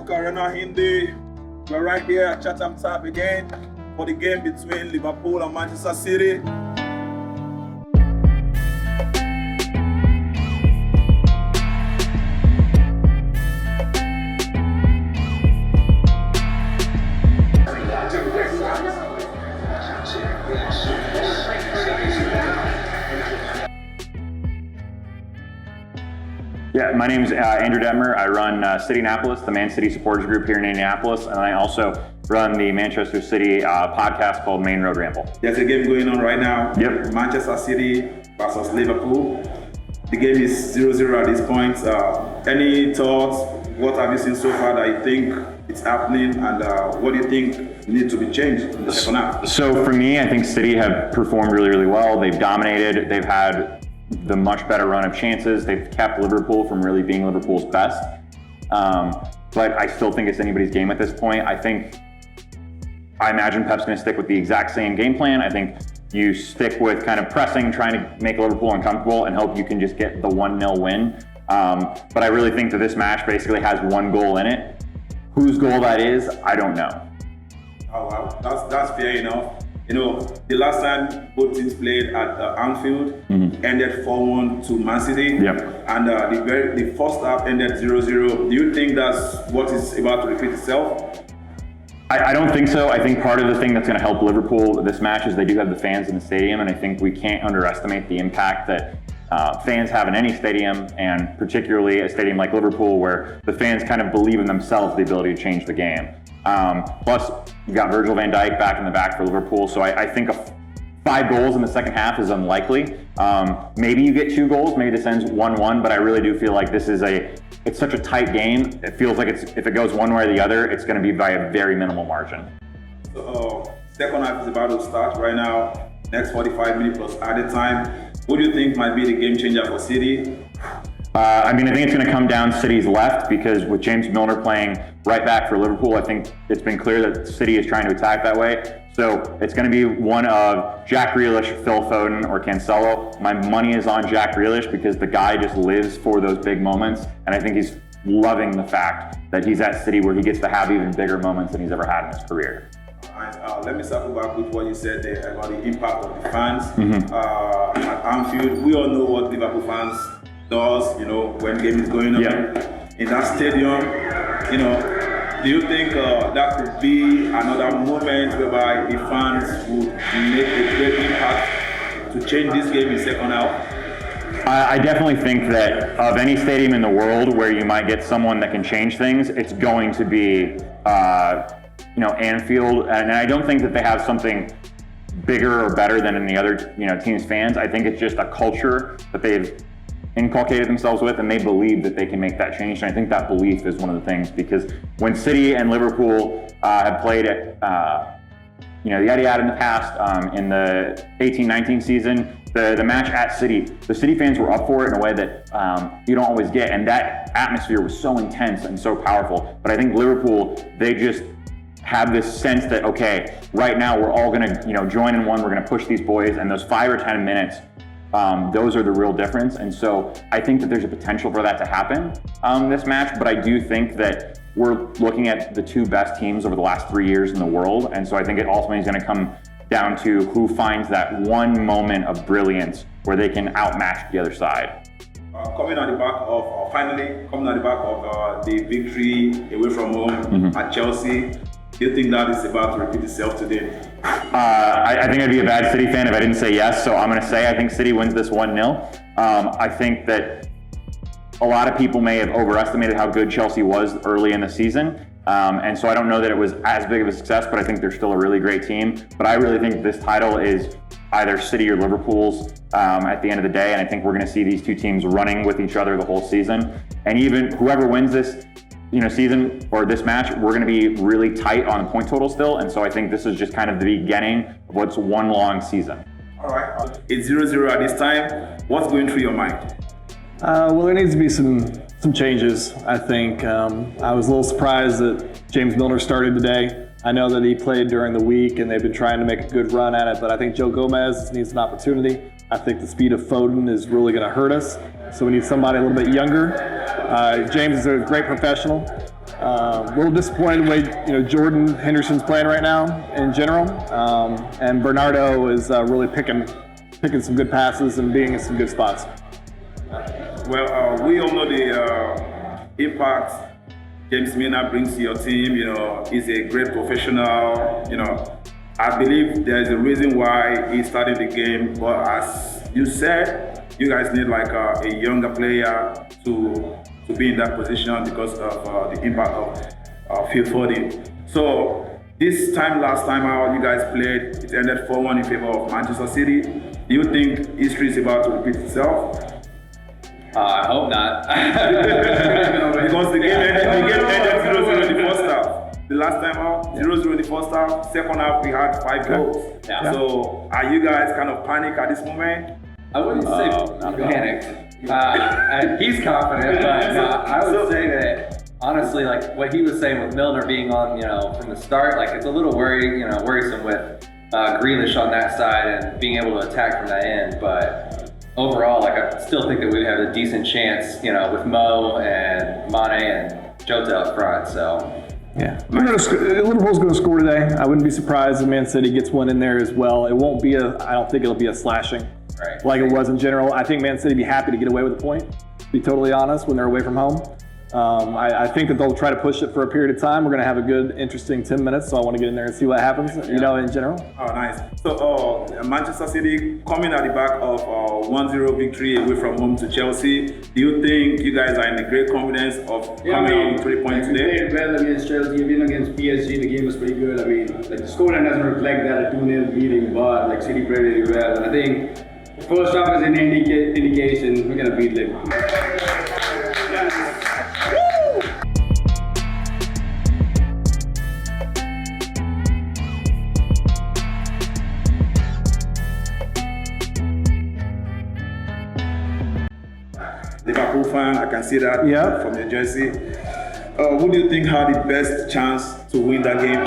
Africa Arena, Indy. We're right here at Chatham Tap again for the game between Liverpool and Manchester City. Yeah, my name is Andrew Detmer. I run Cityonapolis, the Man City supporters group here in Indianapolis, and I also run the Manchester City podcast called Main Road Ramble. There's a game going on right now. Yep. Manchester City versus Liverpool. The game is 0-0 at this point. Any thoughts? What have you seen so far that you think it's happening, and what do you think needs to be changed in the second half? So for me, I think City have performed really, really well. They've dominated. They've had the much better run of chances. They've kept Liverpool from really being Liverpool's best. But I still think it's anybody's game at this point. I imagine Pep's going to stick with the exact same game plan. I think you stick with kind of pressing, trying to make Liverpool uncomfortable and hope you can just get the 1-0 win. But I really think that this match basically has one goal in it. Whose goal that is, I don't know. Oh, wow. That's fair enough. You know, the last time both teams played at ANFIELD ended 4-1 to Man City. Yep. And the first half ended 0-0. Do you think that's what is about to repeat itself? I don't think so. I think part of the thing that's going to help Liverpool this match is they do have the fans in the stadium, and I think we can't underestimate the impact that fans have in any stadium, and particularly a stadium like Liverpool where the fans kind of believe in themselves the ability to change the game. Plus, you've got Virgil van Dijk back in the back for Liverpool, so I think 5 goals in the second half is unlikely. Maybe you get 2 goals, maybe this ends 1-1, but I really do feel like it's such a tight game. It feels like if it goes one way or the other, it's going to be by a very minimal margin. So, second half is about to start right now. Next 45 minutes plus added time. What do you think might be the game changer for City? I think it's going to come down City's left, because with James Milner playing right back for Liverpool, I think it's been clear that City is trying to attack that way. So it's going to be one of Jack Grealish, Phil Foden, or Cancelo. My money is on Jack Grealish because the guy just lives for those big moments, and I think he's loving the fact that he's at City where he gets to have even bigger moments than he's ever had in his career. Let me circle back with what you said there about the impact of the fans at ANFIELD. We all know what Liverpool fans does, when game is going on in that stadium. Do you think that could be another moment whereby the fans would make a great impact to change this game in second half? I definitely think that of any stadium in the world where you might get someone that can change things, it's going to be ANFIELD, and I don't think that they have something bigger or better than any other team's fans. I think it's just a culture that they've inculcated themselves with, and they believe that they can make that change. And I think that belief is one of the things, because when City and Liverpool have played at the Etihad in the past, in the 18-19 season, the match at City, the City fans were up for it in a way that you don't always get, and that atmosphere was so intense and so powerful. But I think Liverpool, they just have this sense that, okay, right now we're all going to join in one, we're going to push these boys, and those 5 or 10 minutes, those are the real difference. And so I think that there's a potential for that to happen this match, but I do think that we're looking at the 2 best teams over the last 3 years in the world, and so I think it ultimately is going to come down to who finds that one moment of brilliance where they can outmatch the other side. Coming on the back of the victory away from home at Chelsea, do you think that is about to repeat itself today? I think I'd be a bad City fan if I didn't say yes, so I'm going to say I think City wins this 1-0. I think that a lot of people may have overestimated how good Chelsea was early in the season, and so I don't know that it was as big of a success, but I think they're still a really great team. But I really think this title is either City or Liverpool's at the end of the day, and I think we're going to see these 2 teams running with each other the whole season. And even whoever wins this season or this match, we're going to be really tight on the point total still, and so I think this is just kind of the beginning of what's one long season. All right, it's 0-0 at this time. What's going through your mind? Well, there needs to be some changes, I think. I was a little surprised that James Milner started today. I know that he played during the week and they've been trying to make a good run at it, but I think Joe Gomez needs an opportunity. I think the speed of Foden is really going to hurt us, so we need somebody a little bit younger. James is a great professional. A little disappointed the way Jordan Henderson's playing right now in general, and Bernardo is really picking some good passes and being in some good spots. Well, we all know the impact James Milner brings to your team. He's a great professional. I believe there is a reason why he started the game, but as you said, you guys need like a younger player to be in that position because of the impact of Phil Foden. So last time out, you guys played, it ended 4-1 in favor of Manchester City. Do you think history is about to repeat itself? I hope not. Because the game ended 0-0 in the first half. The last time out, 0-0 in the first half. Second half, we had 5 goals. Yeah. So are you guys kind of panic at this moment? I wouldn't say panicked. He's confident, but no, I would say that honestly, like what he was saying with Milner being on, from the start, like it's a little worrisome with Grealish on that side and being able to attack from that end. But overall, like I still think that we have a decent chance, with Mo and Mane and Jota up front. So. Yeah, Liverpool's going to score today. I wouldn't be surprised if Man City gets one in there as well. It won't be I don't think it'll be a slashing like it was in general. I think Man City be happy to get away with a point, to be totally honest, when they're away from home. I think that they'll try to push it for a period of time. We're going to have a good, interesting 10 minutes, so I want to get in there and see what happens, in general. Oh, nice. So, Manchester City coming at the back of 1-0 victory away from home to Chelsea. Do you think you guys are in the great confidence of coming out with 3 points today? We played well against Chelsea, even against PSG, the game was pretty good. I mean, like the scoreline doesn't reflect that, a 2-0 beating, but like City played really well. And I think the first half is an indication we're going to beat Liverpool. Liverpool fan, I can see that from your jersey. Who do you think had the best chance to win that game?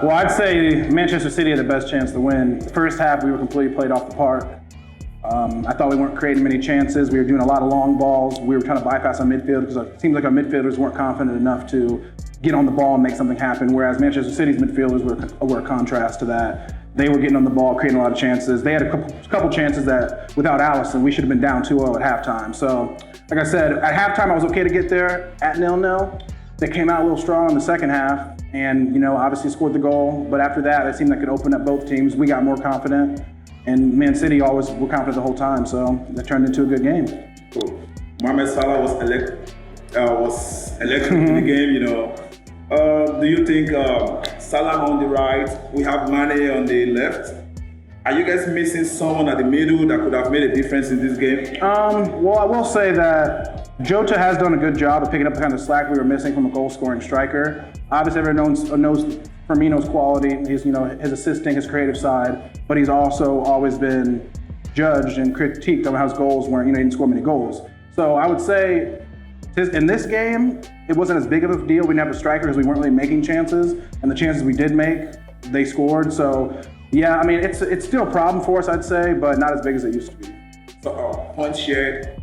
Well, I'd say Manchester City had the best chance to win. The first half, we were completely played off the park. I thought we weren't creating many chances. We were doing a lot of long balls. We were trying to bypass our midfield because it seems like our midfielders weren't confident enough to get on the ball and make something happen, whereas Manchester City's midfielders were a contrast to that. They were getting on the ball, creating a lot of chances. They had a couple chances that, without Alisson, we should have been down 2-0 at halftime. So, like I said, at halftime I was okay to get there at 0-0. They came out a little strong in the second half and, obviously scored the goal. But after that, it seemed like it opened up both teams. We got more confident. And Man City always were confident the whole time. So that turned into a good game. Cool. Mohamed Salah was electric in the game, Do you think Salah on the right, we have Mane on the left? Are you guys missing someone at the middle that could have made a difference in this game? Well, I will say that Jota has done a good job of picking up the kind of slack we were missing from a goal-scoring striker. Obviously, everyone knows Firmino's quality. He's, his assisting, his creative side, but he's also always been judged and critiqued on how his goals weren't. He didn't score many goals. So I would say in this game, it wasn't as big of a deal. We didn't have a striker because we weren't really making chances, and the chances we did make, they scored. So yeah, I mean, it's still a problem for us, I'd say, but not as big as it used to be. So points shared.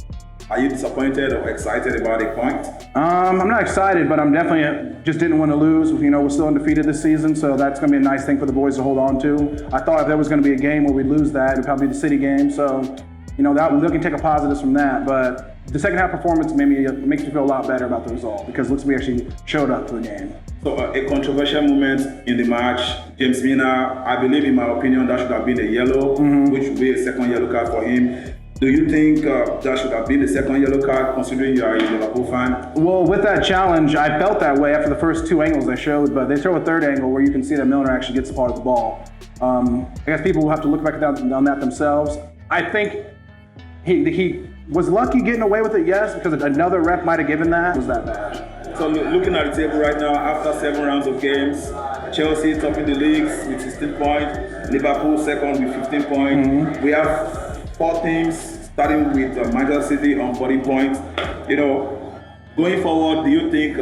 Are you disappointed or excited about a point? I'm not excited, but I'm definitely just didn't want to lose. We're still undefeated this season, so that's going to be a nice thing for the boys to hold on to. I thought if there was going to be a game where we'd lose that, it'd probably be the City game. So, that we can take a positives from that. But the second half performance makes me feel a lot better about the result because it looks like we actually showed up for the game. So a controversial moment in the match, James Milner, I believe in my opinion that should have been a yellow, which would be a second yellow card for him. Do you think that should have been the second yellow card, considering you are a Liverpool fan? Well, with that challenge, I felt that way after the first 2 angles they showed, but they throw a third angle where you can see that Milner actually gets a part of the ball. I guess people will have to look back on that themselves. I think he was lucky getting away with it, yes, because another ref might have given that. It was that bad. So looking at the table right now, after 7 rounds of games, Chelsea topping the leagues with 16 points, Liverpool second with 15 points. We have 4 teams, starting with Manchester City on 40 points. Going forward, do you think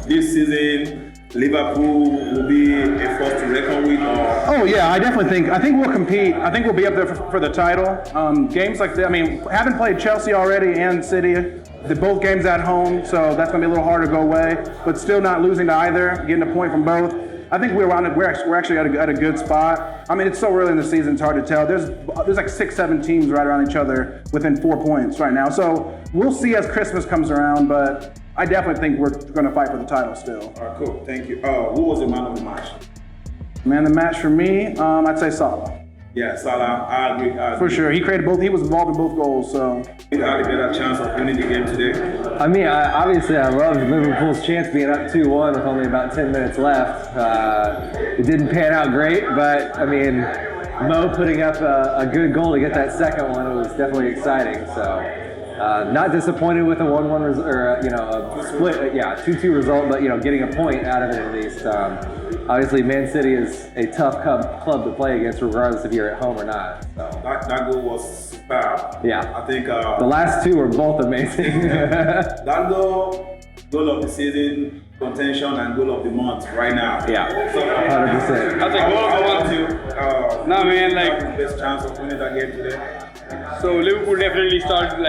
this season Liverpool will be a force to reckon with? Oh yeah, I think we'll compete. I think we'll be up there for the title. Games like that, having played Chelsea already and City, both games at home, so that's going to be a little harder to go away, but still not losing to either, getting a point from both. I think we're actually at a good spot. I mean, it's so early in the season, it's hard to tell. There's like 6-7 teams right around each other within 4 points right now. So we'll see as Christmas comes around, but I definitely think we're going to fight for the title still. All right, cool. Thank you. Who was the man of the match? Man, the match for me, I'd say Salah. Yeah, Salah. I agree. For sure, he created both. He was involved in both goals. So He had a better chance of winning the game today. I mean, obviously I loved Liverpool's chance being up 2-1 with only about 10 minutes left. It didn't pan out great, but I mean, Mo putting up a good goal to get that second one, it was definitely exciting. So not disappointed with a 1-1 or a split, 2-2 result, but getting a point out of it at least. Obviously, Man City is a tough club to play against, regardless if you're at home or not. So That goal was superb. Yeah. I think the last two were both amazing. that goal of the season, contention, and goal of the month right now. Yeah, So, 100%. That's a goal I of want the to. Nah, man, like- have the best chance of winning that game today. So Liverpool definitely started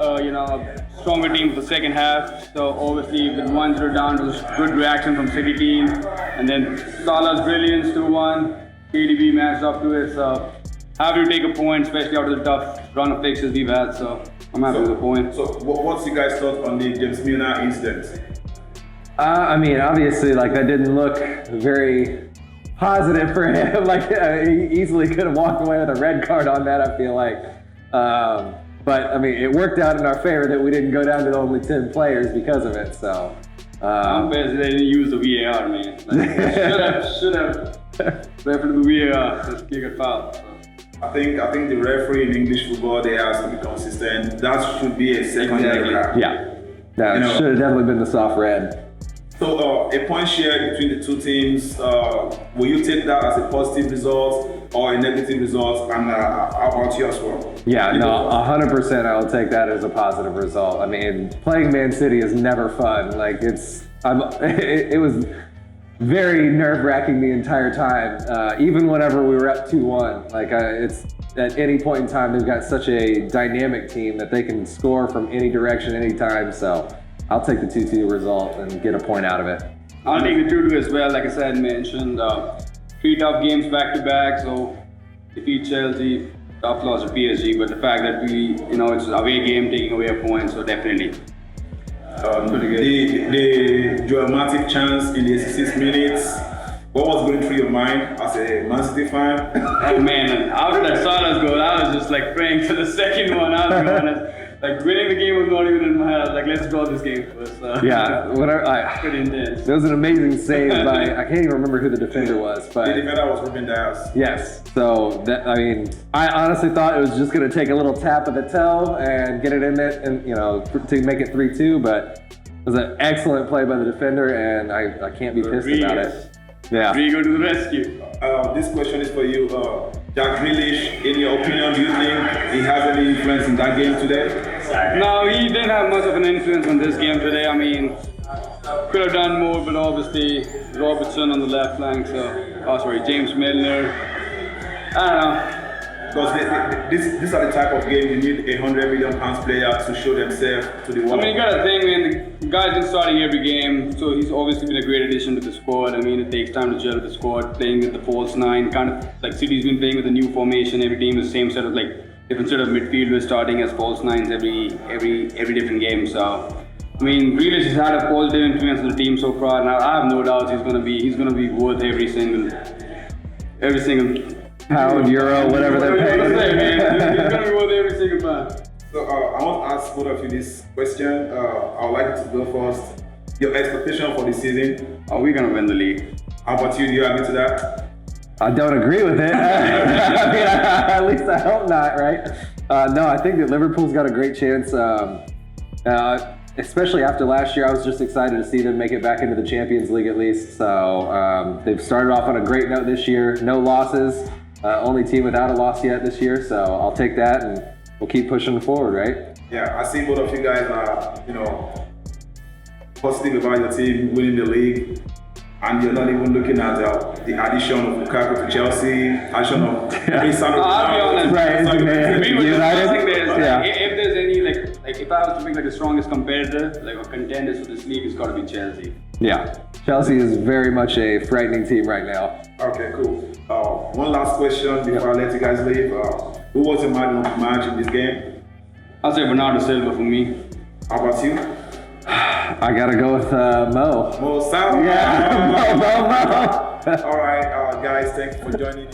a stronger team for the second half. So obviously with 1-0 down, it was good reaction from City team, and then Salah's brilliance 2-1. KDB matched up to it. So happy to take a point, especially after the tough run of fixtures we've had. So I'm happy with the point. So, what's you guys thought on the James Milner incident? I mean, obviously, like that didn't look very positive for him. Like he easily could have walked away with a red card on that, I feel like. But I mean, it worked out in our favor that we didn't go down to only 10 players because of it. So Umpires, they didn't use the VAR, man. Like, should have referred to the VAR. Just kick a foul. So. I think the referee in English football, they have to be consistent. That should be a second yellow card. yeah, that should have definitely been the soft red. So a point share between the two teams, will you take that as a positive result or a negative result? And how about you as well? Yeah, no, 100% I will take that as a positive result. I mean, playing Man City is never fun. Like it was very nerve-wracking the entire time. Even whenever we were up 2-1, like it's at any point in time, they've got such a dynamic team that they can score from any direction, anytime. So I'll take the 2-2 result and get a point out of it. I'll take the 2-2 as well. Like I said, mentioned 3 tough games back to back. So defeat Chelsea, tough loss to PSG. But the fact that it's an away game, taking away a point, so definitely. Pretty good. The dramatic chance in the 66 minutes. What was going through your mind as a Man City fan? Oh man, after I saw that goal, I was just like praying for the second one. I was honest. Like winning the game was not even in my head. I was like, let's draw this game first. Yeah, Pretty intense. It was an amazing save by, I can't even remember who the defender was, The but defender was Ruben Dias. yes. So I honestly thought it was just going to take a little tap of the toe and get it in it, and to make it 3-2. But it was an excellent play by the defender, and I can't be pissed about it. Yeah. Rodrigo to the rescue. This question is for you. Jack Grealish, in your opinion, do you think he has any influence in that game today? No, he didn't have much of an influence on this game today. I mean, could have done more, but obviously Robertson on the left flank. James Milner. I don't know. Because these are the type of game you need £100 million player to show themselves to the I world. mean, you gotta think, man, the guy's been starting every game, so he's obviously been a great addition to the squad. I mean, it takes time to gel with the squad, playing with the false 9, kind of like City's been playing with a new formation, every team the same set of different set of midfielders starting as false 9s every different game. So, I mean, Grealish has had a positive influence on the team so far, and I have no doubts he's gonna be worth every single Pound, euro, whatever they're paying. He's gonna be worth every single pound. So I want to ask both of you this question. I would like you to go first. Your expectation for the season? Are we gonna win the league? How about you? Do you agree to that? I don't agree with it. I mean, at least I hope not, right? No, I think that Liverpool's got a great chance. Especially after last year, I was just excited to see them make it back into the Champions League at least. So they've started off on a great note this year. No losses. Only team without a loss yet this year. So I'll take that, and we'll keep pushing forward, right? Yeah, I see both of you guys are, positive about your team winning the league. And you're not even looking at the addition of Lukaku to Chelsea, addition of Cristiano I'll be honest. Right, We were United? discussing this. Yeah. If there's any like if I was to pick like the strongest competitor, like or contenders for this league, it's got to be Chelsea. Yeah. Chelsea is very much a frightening team right now. Okay, cool. One last question before I let you guys leave. Who was the man of the match in this game? I'll say Bernardo Silva for me. How about you? I gotta go with Mo. Mo Salah. Yeah, Mo. All right, guys, thanks for joining.